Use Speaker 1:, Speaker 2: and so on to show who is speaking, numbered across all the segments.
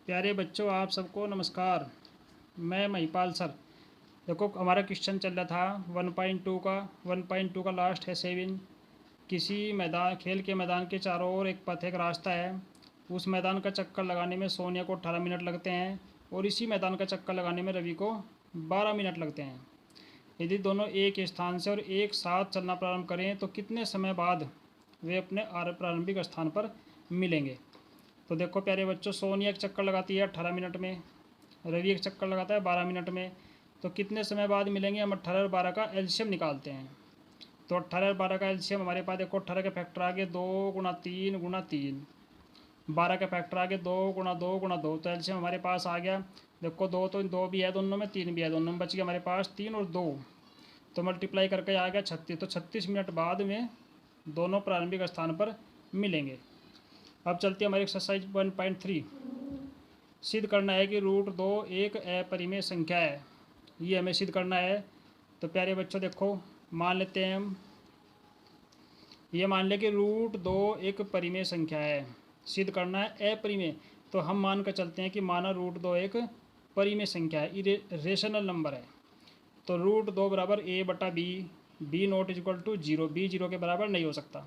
Speaker 1: प्यारे बच्चों, आप सबको नमस्कार। मैं महिपाल सर। देखो, हमारा क्वेश्चन चल रहा था 1.2 का लास्ट है 7। किसी मैदान, खेल के मैदान के चारों ओर एक पथ, एक रास्ता है। उस मैदान का चक्कर लगाने में सोनिया को 18 मिनट लगते हैं और इसी मैदान का चक्कर लगाने में रवि को 12 मिनट लगते हैं। यदि दोनों एक स्थान से और एक साथ चलना प्रारंभ करें तो कितने समय बाद वे अपने प्रारंभिक स्थान पर मिलेंगे। तो देखो प्यारे बच्चों, सोनिया एक चक्कर लगाती है 18 मिनट में, रवि एक चक्कर लगाता है 12 मिनट में। तो कितने समय बाद मिलेंगे? हम 18 और 12 का एलसीएम निकालते हैं। तो 18 और 12 का एलसीएम हमारे पास, देखो 18 के फैक्टर आगे 2 गुणा 3 गुणा 3, 12 के फैक्टर आगे 2 गुणा 2 गुणा 2। तो एलसीएम हमारे पास आ गया। देखो दो तो दो भी है दोनों में, 3 भी है दोनों में, बच गया हमारे पास 3 और 2। तो मल्टीप्लाई करके आ गया 36। तो 36 मिनट बाद में दोनों प्रारंभिक स्थान पर मिलेंगे। अब चलती है हमारी एक्सरसाइज 1.3। सिद्ध करना है कि √2 एक अपरिमेय संख्या है। ये हमें सिद्ध करना है। तो प्यारे बच्चों देखो, मान लेते हैं हम, ये मान लें कि √2 एक परिमेय संख्या है। सिद्ध करना है अपरिमेय। तो हम मान कर चलते हैं कि माना √2 एक परिमेय संख्या है, रेशनल नंबर है। तो √2 बराबर a बटा b, b not equal to 0, b 0 के बराबर नहीं हो सकता।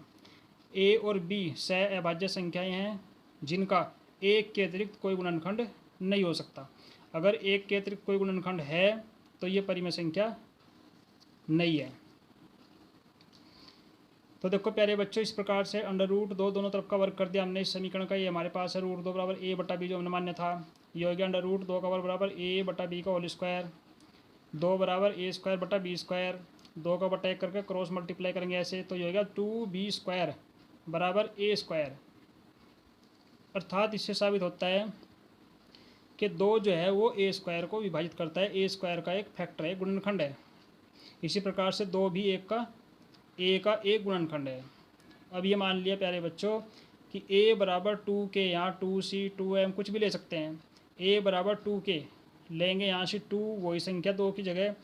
Speaker 1: a और b सह अभाज्य संख्याएं हैं जिनका एक के अतिरिक्त कोई गुणनखंड नहीं हो सकता। अगर एक के अतिरिक्त कोई गुणनखंड है तो ये परिमेय संख्या नहीं है। तो देखो प्यारे बच्चों, इस प्रकार से √2 दोनों तरफ का वर्ग कर दिया हमने इस समीकरण का। ये हमारे पास है √2 बराबर a बटा b, जो हमने मान्य था। ये हो गया √2 का वर्ग बराबर a बटा b का होल स्क्वायर, 2 बराबर a स्क्वायर बटा b स्क्वायर, 2 का बटा 1 करके क्रॉस मल्टीप्लाई करेंगे ऐसे। तो ये हो गया 2b स्क्वायर बराबर a स्क्वायर। अर्थात इससे साबित होता है कि 2 जो है वो a स्क्वायर को विभाजित करता है। a स्क्वायर का एक फैक्टर है, गुणनखंड है। इसी प्रकार से 2 भी a का एक गुणनखंड है। अब ये मान लिया प्यारे बच्चों कि a बराबर 2k, यहाँ 2c 2m कुछ भी ले सकते हैं। a बराबर 2k लेंगे, यहाँ से 2 वही संख्या 2 की जगह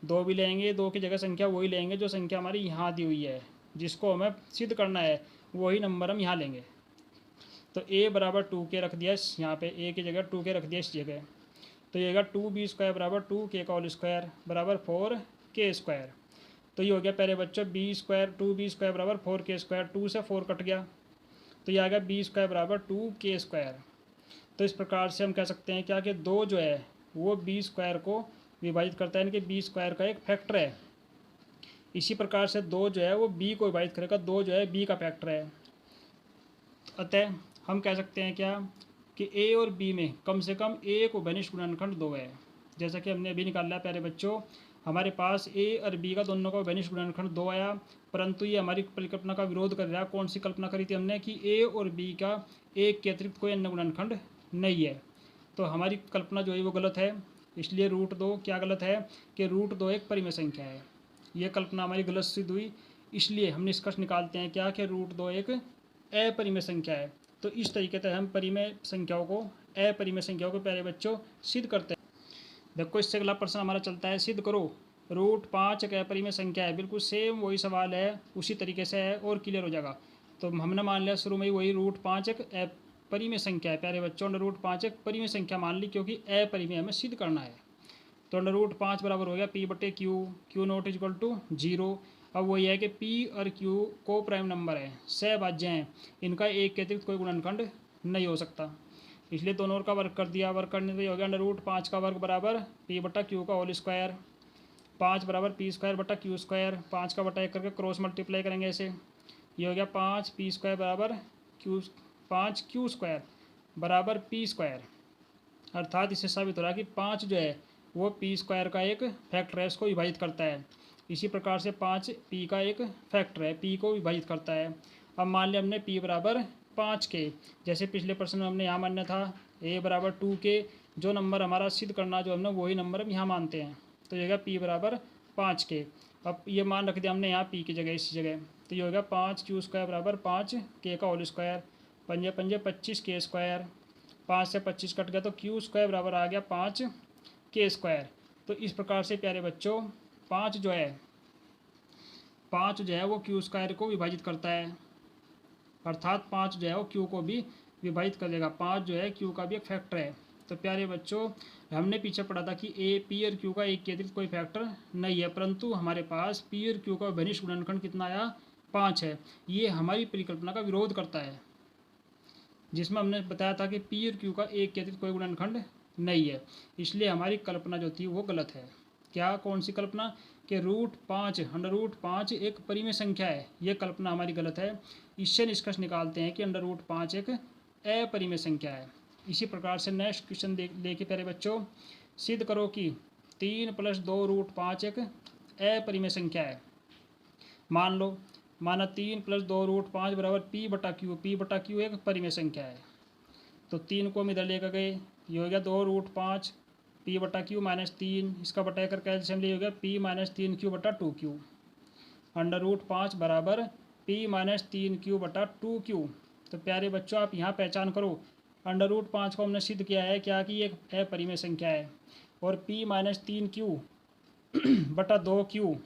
Speaker 1: 2 भी लेंगे, 2 की जगह संख्या वही लेंगे जो संख्या हमारी यहाँ दी हुई है, जिसको हमें सिद्ध करना है, वही नंबर हम यहाँ लेंगे। तो a बराबर 2k रख दिया यहाँ पे, a की जगह 2k रख दिया इस जगह। तो ये होगा 2b स्क्वायर बराबर 2k का होल स्क्वायर बराबर 4k स्क्वायर। तो ये हो गया प्यारे बच्चों b स्क्वायर, 2b स्क्वायर बराबर 4k स्क्वायर, 2 से 4 कट गया। तो ये आ गया b स्क्वायर बराबर 2k स्क्वायर। तो इस प्रकार से हम कह सकते हैं क्या कि 2 जो है वो b स्क्वायर को विभाजित करता है, यानी कि b स्क्वायर का एक फैक्टर है। इसी प्रकार से 2 जो है वो b को विभाजित करेगा, 2 जो है b का फैक्टर है। अतः हम कह सकते हैं क्या कि a और b में कम से कम एक उभयनिष्ठ गुणनखंड 2 है। जैसा कि हमने अभी निकाला प्यारे बच्चों, हमारे पास a और b का दोनों का उभयनिष्ठ गुणनखंड 2 आया, परंतु ये हमारी परिकल्पना का विरोध कर रहा है। कौन सी कल्पना करी थी हमने कि a और b का एक के अतिरिक्त कोई अन्य गुणनखंड नहीं है। तो हमारी कल्पना जो है वो गलत है। इसलिए √2 क्या गलत है कि √2 एक परिमेय संख्या है। ये कल्पना हमारी गलत सिद्ध हुई। इसलिए हम निष्कर्ष निकालते हैं क्या कि √2 एक अपरिमेय संख्या है। तो इस तरीके से हम परिमेय संख्याओं को, अपरिमेय संख्याओं को प्यारे बच्चों सिद्ध करते हैं। देखो इससे अगला प्रश्न हमारा चलता है, सिद्ध करो √5 एक अपरिमेय संख्या है। बिल्कुल सेम वही सवाल है, उसी तरीके से है और क्लियर हो जाएगा। तो हमने मान लिया शुरू में ही वही √5 एक अपरिमेय संख्या है प्यारे बच्चों। √5 एक परिमेय संख्या मान ली, क्योंकि अपरिमेय हमें सिद्ध करना है। तो √5 बराबर हो गया p बटे q, q not equal to 0। अब वही है कि p और q को प्राइम नंबर है, सहभाज्य हैं, इनका एक के अतिरिक्त कोई गुणनखंड नहीं हो सकता। इसलिए दोनों का वर्ग कर दिया। वर्ग करने से हो गया √5 का वर्ग बराबर p बटा क्यू का होल स्क्वायर, 5 बराबर p स्क्वायर बटा क्यू स्क्वायर, 5 का बटा 1 करके क्रॉस मल्टीप्लाई करेंगे ऐसे। ये हो गया 5p स्क्वायर बराबर 5q स्क्वायर बराबर p स्क्वायर। अर्थात इससे साबित हो रहा है कि 5 जो है वो p स्क्वायर का एक फैक्टर है, इसको विभाजित करता है। इसी प्रकार से 5 p का एक फैक्टर है, p को विभाजित करता है। अब मान लिया हमने p बराबर 5k, जैसे पिछले प्रश्न में हमने यहाँ मान्य था a बराबर 2k, जो नंबर हमारा सिद्ध करना जो हमने वही नंबर हम यहाँ मानते हैं। तो ये होगा p बराबर 5k। अब ये मान रख दिया हमने यहाँ p की जगह, इसी जगह। तो ये होगा 5q स्क्वायर बराबर 5k का होल स्क्वायर, पंजे पंजे 25k स्क्वायर, 5 से 25 कट गया तो क्यू स्क्वायर बराबर आ गया 5k स्क्वायर। तो इस प्रकार से प्यारे बच्चों 5 जो है वो क्यू स्क्वायर को विभाजित करता है। अर्थात 5 जो है वो क्यू को भी विभाजित कर देगा। 5 जो है क्यू का भी एक फैक्टर है। तो प्यारे बच्चों, हमने पीछे पढ़ा था कि ए पी और क्यू का एक के अतिरिक्त कोई फैक्टर नहीं है, परंतु हमारे पास पी और क्यू का घनिष्ठ गुणनखंड कितना आया, 5 है। ये हमारी परिकल्पना का विरोध करता है, जिसमें हमने बताया था कि पी और क्यू का एक के अतिरिक्त कोई गुणनखंड नहीं है। इसलिए हमारी कल्पना जो थी वो गलत है। क्या, कौन सी कल्पना? कि √5 √5 एक परिमेय संख्या है, ये कल्पना हमारी गलत है। इससे निष्कर्ष निकालते हैं कि √5 एक अपरिमेय संख्या है। इसी प्रकार से नेक्स्ट क्वेश्चन लेके प्यारे बच्चों, सिद्ध करो कि 3 + 2√5 एक अपरिमेय संख्या है। माना 3 + 2√5 बराबर p/q। p/q एक परिमेय संख्या है। तो 3 को हम इधर लेकर गए, ये हो गया 2√5 p/q -3, इसका बटा कर कैल्शियम ले हो गया p - 3q/2q। √5 बराबर p - 3q/2q। तो प्यारे बच्चों, आप यहाँ पहचान करो, √5 को हमने सिद्ध किया है क्या कि एक अपरिमेय संख्या है, और p - 3q/2q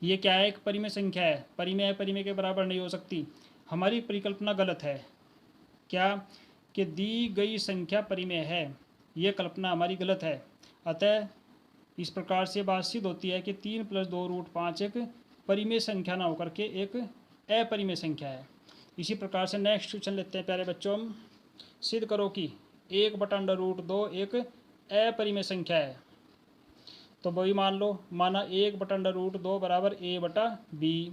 Speaker 1: ये क्या है, एक परिमेय संख्या है। परिमेय अपरिमेय के बराबर नहीं हो सकती। हमारी परिकल्पना गलत है। क्या? कि दी गई संख्या परिमेय है, ये कल्पना हमारी गलत है। अतः इस प्रकार से बात सिद्ध होती है कि 3 + 2√5 एक परिमेय संख्या ना होकर के एक अपरिमेय संख्या है। इसी प्रकार से नेक्स्ट क्वेश्चन लेते हैं प्यारे बच्चों, हम सिद्ध करो कि 1/√2 एक अपरिमेय संख्या है। तो वही माना 1/√2 बराबर a/b।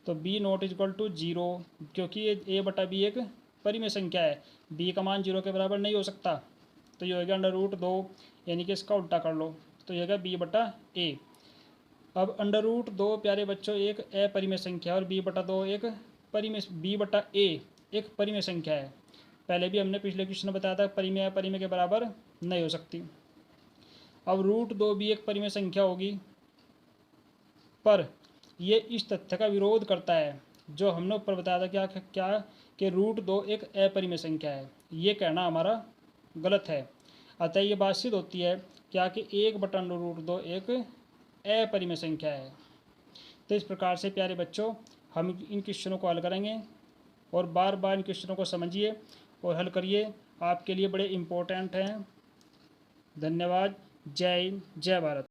Speaker 1: तो b ≠ 0, क्योंकि ये a/b एक परिमेय संख्या है, b का मान 0 के बराबर नहीं हो सकता। तो ये हो गया √2, यानी कि इसका उल्टा कर लो, तो ये हो गया b/a। अब √2 प्यारे बच्चों एक अपरिमेय संख्या है, और b/2 एक परिमेय, b/a एक परिमेय संख्या है। पहले भी हमने पिछले क्वेश्चन में बताया था परिमेय अपरिमेय के बराबर नहीं हो सकती। अब √2 भी एक परिमेय संख्या होगी, पर ये इस तथ्य का विरोध करता है जो हमने ऊपर बताया था, क्या कि √2 एक अपरिमेय संख्या है। ये कहना हमारा गलत है। अतः ये बात सिद्ध होती है क्या कि 1/√2 एक अपरिमेय संख्या है। तो इस प्रकार से प्यारे बच्चों, हम इन क्वेश्चनों को हल करेंगे, और बार बार इन क्वेश्चनों को समझिए और हल करिए, आपके लिए बड़े इम्पोर्टेंट हैं। धन्यवाद। जय हिंद, जय भारत।